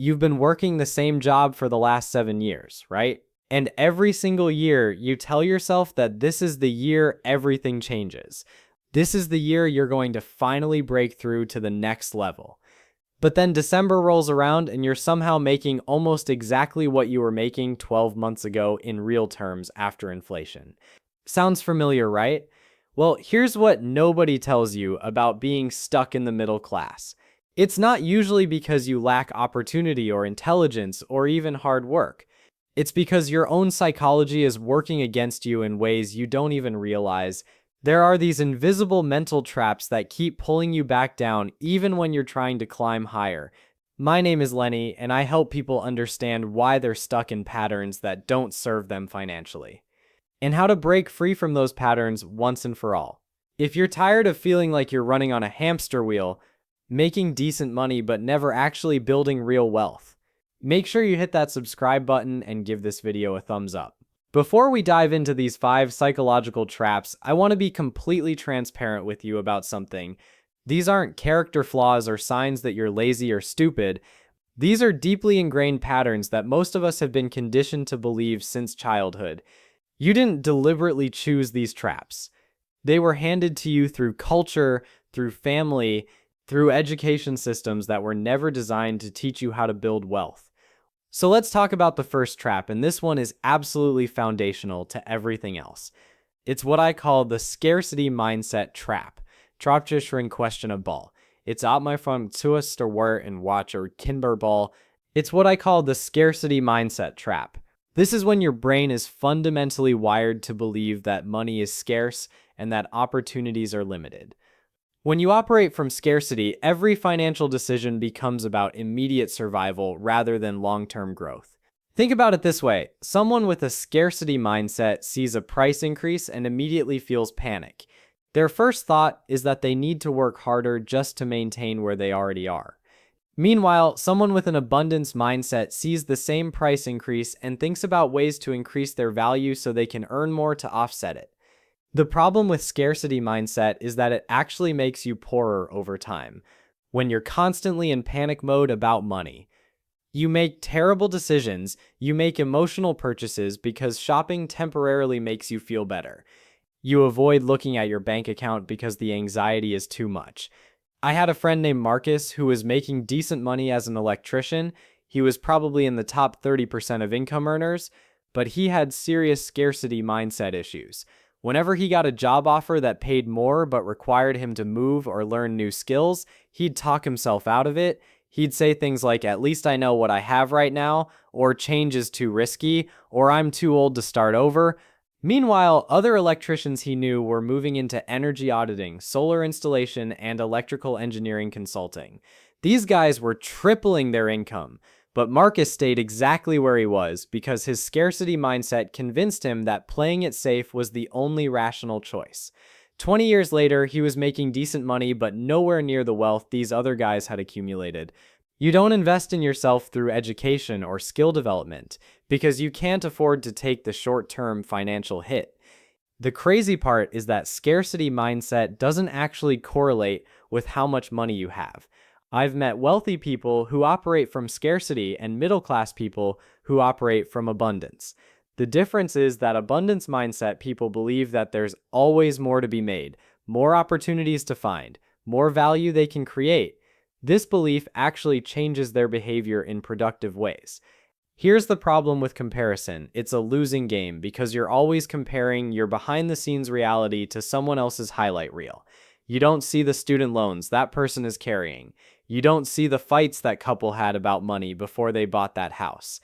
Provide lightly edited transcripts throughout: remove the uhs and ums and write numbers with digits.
You've been working the same job for the last 7 years, right? And every single year, you tell yourself that this is the year everything changes. This is the year you're going to finally break through to the next level. But then December rolls around and you're somehow making almost exactly what you were making 12 months ago in real terms after inflation. Sounds familiar, right? Well, here's what nobody tells you about being stuck in the middle class. It's not usually because you lack opportunity or intelligence or even hard work. It's because your own psychology is working against you in ways you don't even realize. There are these invisible mental traps that keep pulling you back down even when you're trying to climb higher. My name is Lenny, and I help people understand why they're stuck in patterns that don't serve them financially, and how to break free from those patterns once and for all. If you're tired of feeling like you're running on a hamster wheel, making decent money but never actually building real wealth, make sure you hit that subscribe button and give this video a thumbs up. Before we dive into these 5 psychological traps, I want to be completely transparent with you about something. These aren't character flaws or signs that you're lazy or stupid. These are deeply ingrained patterns that most of us have been conditioned to believe since childhood. You didn't deliberately choose these traps. They were handed to you through culture, through family, through education systems that were never designed to teach you how to build wealth. So let's talk about the first trap, and this one is absolutely foundational to everything else. It's what I call the scarcity mindset trap. Trapje questionable. It's at my from tuester word and watch or kinderball. It's what I call the scarcity mindset trap. This is when your brain is fundamentally wired to believe that money is scarce and that opportunities are limited. When you operate from scarcity, every financial decision becomes about immediate survival rather than long-term growth. Think about it this way. Someone with a scarcity mindset sees a price increase and immediately feels panic. Their first thought is that they need to work harder just to maintain where they already are. Meanwhile, someone with an abundance mindset sees the same price increase and thinks about ways to increase their value so they can earn more to offset it. The problem with scarcity mindset is that it actually makes you poorer over time. When you're constantly in panic mode about money, you make terrible decisions, you make emotional purchases because shopping temporarily makes you feel better. You avoid looking at your bank account because the anxiety is too much. I had a friend named Marcus who was making decent money as an electrician. He was probably in the top 30% of income earners, but he had serious scarcity mindset issues. Whenever he got a job offer that paid more but required him to move or learn new skills, he'd talk himself out of it. He'd say things like, "At least I know what I have right now," or "change is too risky," or "I'm too old to start over." Meanwhile, other electricians he knew were moving into energy auditing, solar installation, and electrical engineering consulting. These guys were tripling their income. But Marcus stayed exactly where he was because his scarcity mindset convinced him that playing it safe was the only rational choice. 20 years later, he was making decent money, but nowhere near the wealth these other guys had accumulated. You don't invest in yourself through education or skill development because you can't afford to take the short-term financial hit. The crazy part is that scarcity mindset doesn't actually correlate with how much money you have. I've met wealthy people who operate from scarcity and middle-class people who operate from abundance. The difference is that abundance mindset people believe that there's always more to be made, more opportunities to find, more value they can create. This belief actually changes their behavior in productive ways. Here's the problem with comparison. It's a losing game because you're always comparing your behind-the-scenes reality to someone else's highlight reel. You don't see the student loans that person is carrying. You don't see the fights that couple had about money before they bought that house.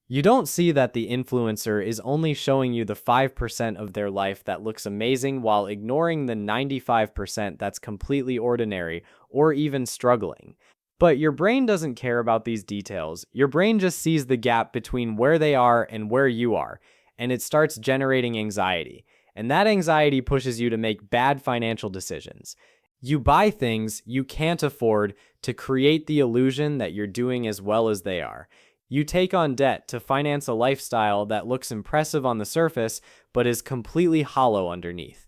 You don't see that the influencer is only showing you the 5% of their life that looks amazing while ignoring the 95% that's completely ordinary or even struggling. But your brain doesn't care about these details. Your brain just sees the gap between where they are and where you are, and it starts generating anxiety. And that anxiety pushes you to make bad financial decisions. You buy things you can't afford to create the illusion that you're doing as well as they are. You take on debt to finance a lifestyle that looks impressive on the surface but is completely hollow underneath.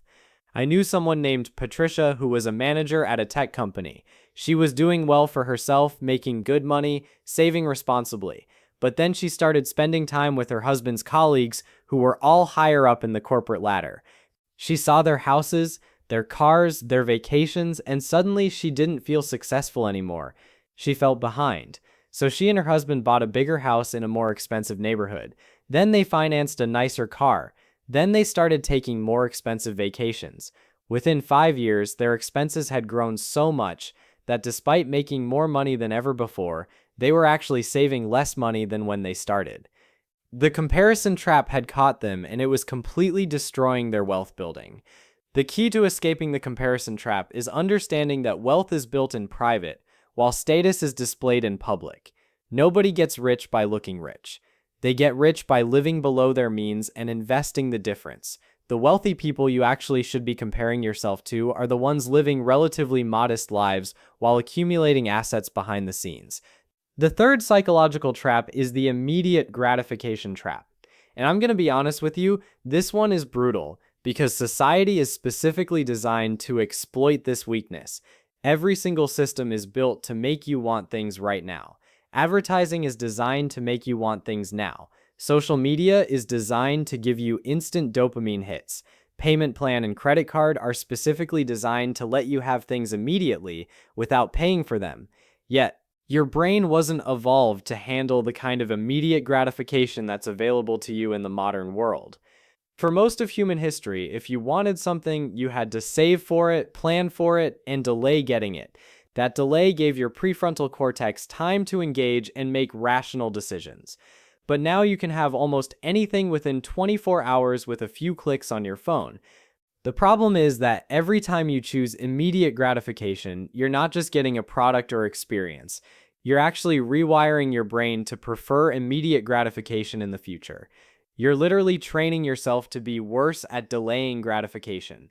I knew someone named Patricia who was a manager at a tech company. She was doing well for herself, making good money, saving responsibly. But then she started spending time with her husband's colleagues who were all higher up in the corporate ladder. She saw their houses, their cars, their vacations, and suddenly she didn't feel successful anymore. She felt behind. So she and her husband bought a bigger house in a more expensive neighborhood. Then they financed a nicer car. Then they started taking more expensive vacations. Within 5 years, their expenses had grown so much that despite making more money than ever before, they were actually saving less money than when they started. The comparison trap had caught them, and it was completely destroying their wealth building. The key to escaping the comparison trap is understanding that wealth is built in private, while status is displayed in public. Nobody gets rich by looking rich. They get rich by living below their means and investing the difference. The wealthy people you actually should be comparing yourself to are the ones living relatively modest lives while accumulating assets behind the scenes. The third psychological trap is the immediate gratification trap. And I'm going to be honest with you, this one is brutal because society is specifically designed to exploit this weakness. Every single system is built to make you want things right now. Advertising is designed to make you want things now. Social media is designed to give you instant dopamine hits. Payment plan and credit card are specifically designed to let you have things immediately without paying for them. Yet, your brain wasn't evolved to handle the kind of immediate gratification that's available to you in the modern world. For most of human history, if you wanted something, you had to save for it, plan for it, and delay getting it. That delay gave your prefrontal cortex time to engage and make rational decisions. But now you can have almost anything within 24 hours with a few clicks on your phone. The problem is that every time you choose immediate gratification, you're not just getting a product or experience. You're actually rewiring your brain to prefer immediate gratification in the future. You're literally training yourself to be worse at delaying gratification.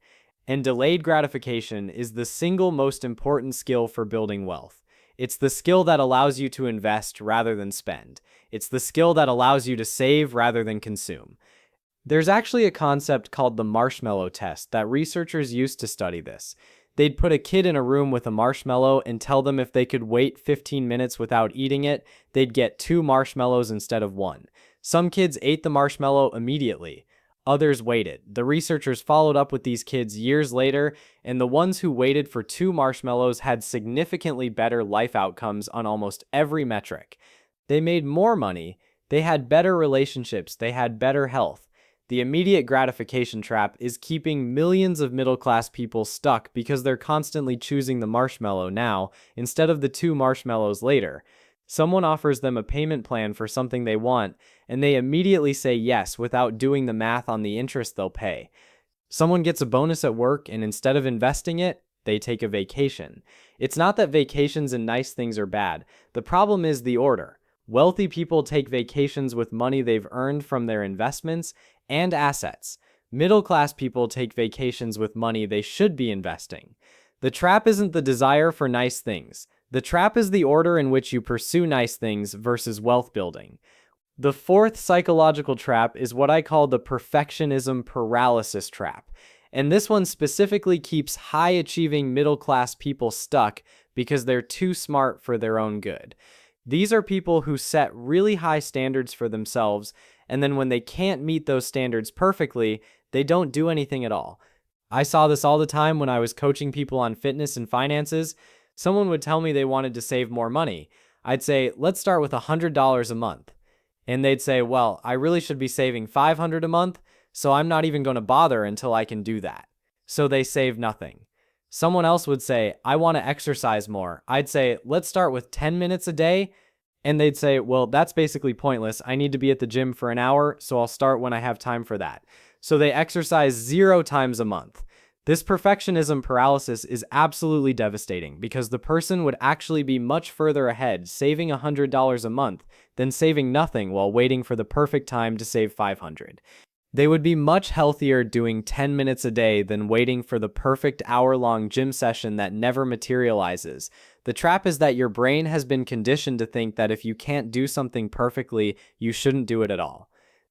And delayed gratification is the single most important skill for building wealth. It's the skill that allows you to invest rather than spend. It's the skill that allows you to save rather than consume. There's actually a concept called the marshmallow test that researchers used to study this. They'd put a kid in a room with a marshmallow and tell them if they could wait 15 minutes without eating it, they'd get 2 marshmallows instead of 1. Some kids ate the marshmallow immediately. Others waited. The researchers followed up with these kids years later, and the ones who waited for 2 marshmallows had significantly better life outcomes on almost every metric. They made more money, they had better relationships, they had better health. The immediate gratification trap is keeping millions of middle-class people stuck because they're constantly choosing the marshmallow now instead of the 2 marshmallows later. Someone offers them a payment plan for something they want, and they immediately say yes without doing the math on the interest they'll pay. Someone gets a bonus at work, and instead of investing it, they take a vacation. It's not that vacations and nice things are bad. The problem is the order. Wealthy people take vacations with money they've earned from their investments and assets. Middle-class people take vacations with money they should be investing. The trap isn't the desire for nice things. The trap is the order in which you pursue nice things versus wealth building. The fourth psychological trap is what I call the perfectionism paralysis trap. And this one specifically keeps high-achieving middle-class people stuck because they're too smart for their own good. These are people who set really high standards for themselves, and then when they can't meet those standards perfectly, they don't do anything at all. I saw this all the time when I was coaching people on fitness and finances. Someone would tell me they wanted to save more money. I'd say, let's start with $100 a month. And they'd say, well, I really should be saving $500 a month, so I'm not even going to bother until I can do that. So they save nothing. Someone else would say, I want to exercise more. I'd say, let's start with 10 minutes a day. And they'd say, well, that's basically pointless. I need to be at the gym for an hour, so I'll start when I have time for that. So they exercise 0 times a month. This perfectionism paralysis is absolutely devastating because the person would actually be much further ahead saving $100 a month than saving nothing while waiting for the perfect time to save $500. They would be much healthier doing 10 minutes a day than waiting for the perfect hour-long gym session that never materializes. The trap is that your brain has been conditioned to think that if you can't do something perfectly, you shouldn't do it at all.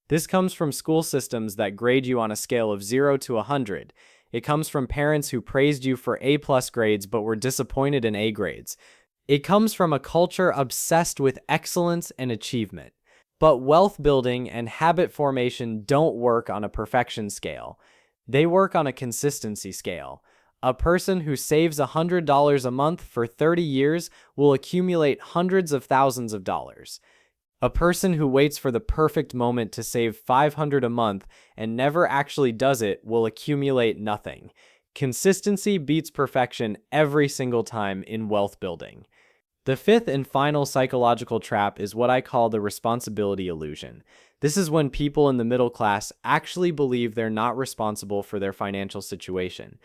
This comes from school systems that grade you on a scale of 0 to 100. It comes from parents who praised you for A-plus grades but were disappointed in A grades. It comes from a culture obsessed with excellence and achievement. But wealth building and habit formation don't work on a perfection scale. They work on a consistency scale. A person who saves $100 a month for 30 years will accumulate hundreds of thousands of dollars. A person who waits for the perfect moment to save $500 a month and never actually does it will accumulate nothing. Consistency beats perfection every single time in wealth building. The fifth and final psychological trap is what I call the responsibility illusion. This is when people in the middle class actually believe they're not responsible for their financial situation.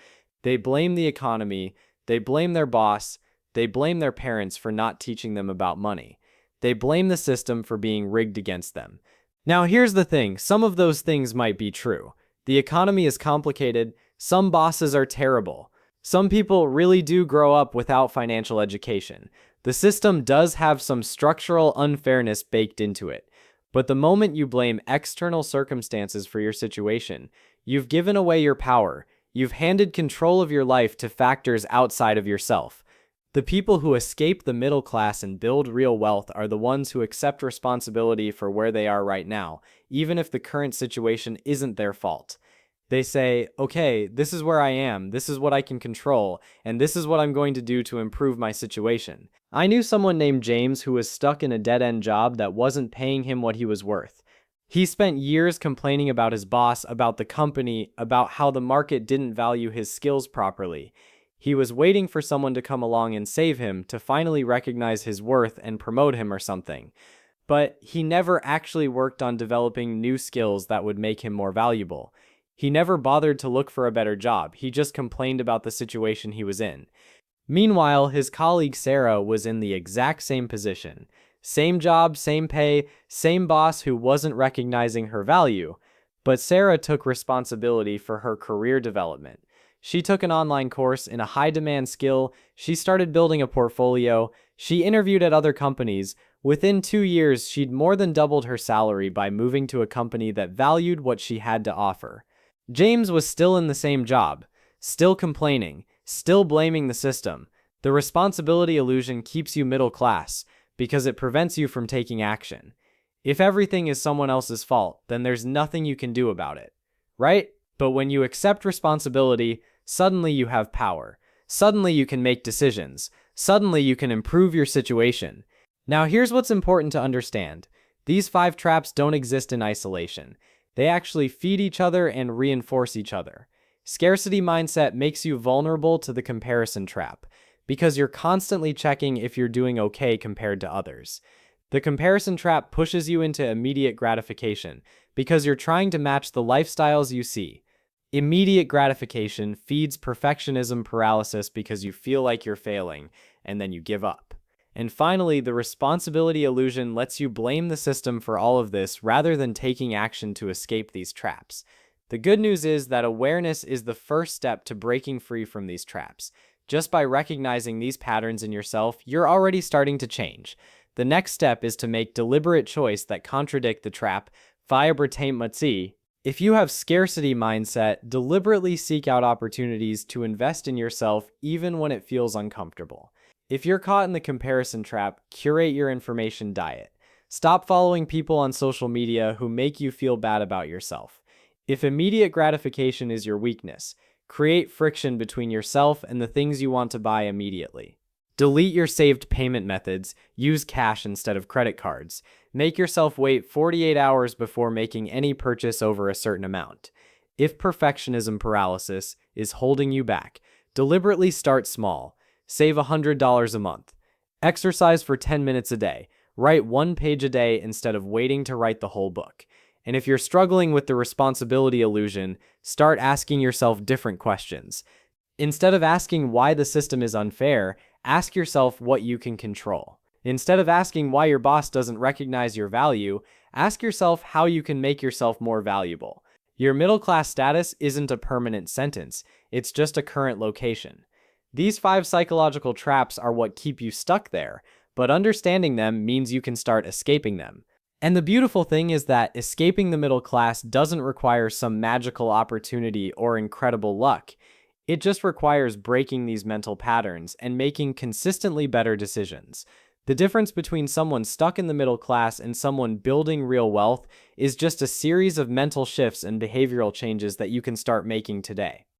They blame the economy, they blame their boss, they blame their parents for not teaching them about money. They blame the system for being rigged against them. Now here's the thing, some of those things might be true. The economy is complicated, some bosses are terrible. Some people really do grow up without financial education. The system does have some structural unfairness baked into it. But the moment you blame external circumstances for your situation, you've given away your power. You've handed control of your life to factors outside of yourself. The people who escape the middle class and build real wealth are the ones who accept responsibility for where they are right now, even if the current situation isn't their fault. They say, okay, this is where I am, this is what I can control, and this is what I'm going to do to improve my situation. I knew someone named James who was stuck in a dead-end job that wasn't paying him what he was worth. He spent years complaining about his boss, about the company, about how the market didn't value his skills properly. He was waiting for someone to come along and save him, to finally recognize his worth and promote him or something. But he never actually worked on developing new skills that would make him more valuable. He never bothered to look for a better job, he just complained about the situation he was in. Meanwhile, his colleague Sarah was in the exact same position. Same job, same pay, same boss who wasn't recognizing her value. But Sarah took responsibility for her career development. She took an online course in a high-demand skill, she started building a portfolio, she interviewed at other companies. Within 2 years, she'd more than doubled her salary by moving to a company that valued what she had to offer. James was still in the same job, still complaining, still blaming the system. The responsibility illusion keeps you middle class because it prevents you from taking action. If everything is someone else's fault, then there's nothing you can do about it, right? But when you accept responsibility, suddenly you have power. Suddenly you can make decisions. Suddenly you can improve your situation. Now here's what's important to understand. These 5 traps don't exist in isolation. They actually feed each other and reinforce each other. Scarcity mindset makes you vulnerable to the comparison trap because you're constantly checking if you're doing okay compared to others. The comparison trap pushes you into immediate gratification because you're trying to match the lifestyles you see. Immediate gratification feeds perfectionism paralysis because you feel like you're failing and then you give up. And finally, the responsibility illusion lets you blame the system for all of this rather than taking action to escape these traps. The good news is that awareness is the first step to breaking free from these traps. Just by recognizing these patterns in yourself, you're already starting to change. The next step is to make deliberate choices that contradict the trap. If you have scarcity mindset, deliberately seek out opportunities to invest in yourself even when it feels uncomfortable. If you're caught in the comparison trap, curate your information diet. Stop following people on social media who make you feel bad about yourself. If immediate gratification is your weakness, create friction between yourself and the things you want to buy immediately. Delete your saved payment methods, use cash instead of credit cards. Make yourself wait 48 hours before making any purchase over a certain amount. If perfectionism paralysis is holding you back, deliberately start small. Save $100 a month. Exercise for 10 minutes a day. Write 1 page a day instead of waiting to write the whole book. And if you're struggling with the responsibility illusion, start asking yourself different questions. Instead of asking why the system is unfair, ask yourself what you can control. Instead of asking why your boss doesn't recognize your value, ask yourself how you can make yourself more valuable. Your middle-class status isn't a permanent sentence, it's just a current location. These 5 psychological traps are what keep you stuck there, but understanding them means you can start escaping them. And the beautiful thing is that escaping the middle class doesn't require some magical opportunity or incredible luck. It just requires breaking these mental patterns and making consistently better decisions. The difference between someone stuck in the middle class and someone building real wealth is just a series of mental shifts and behavioral changes that you can start making today.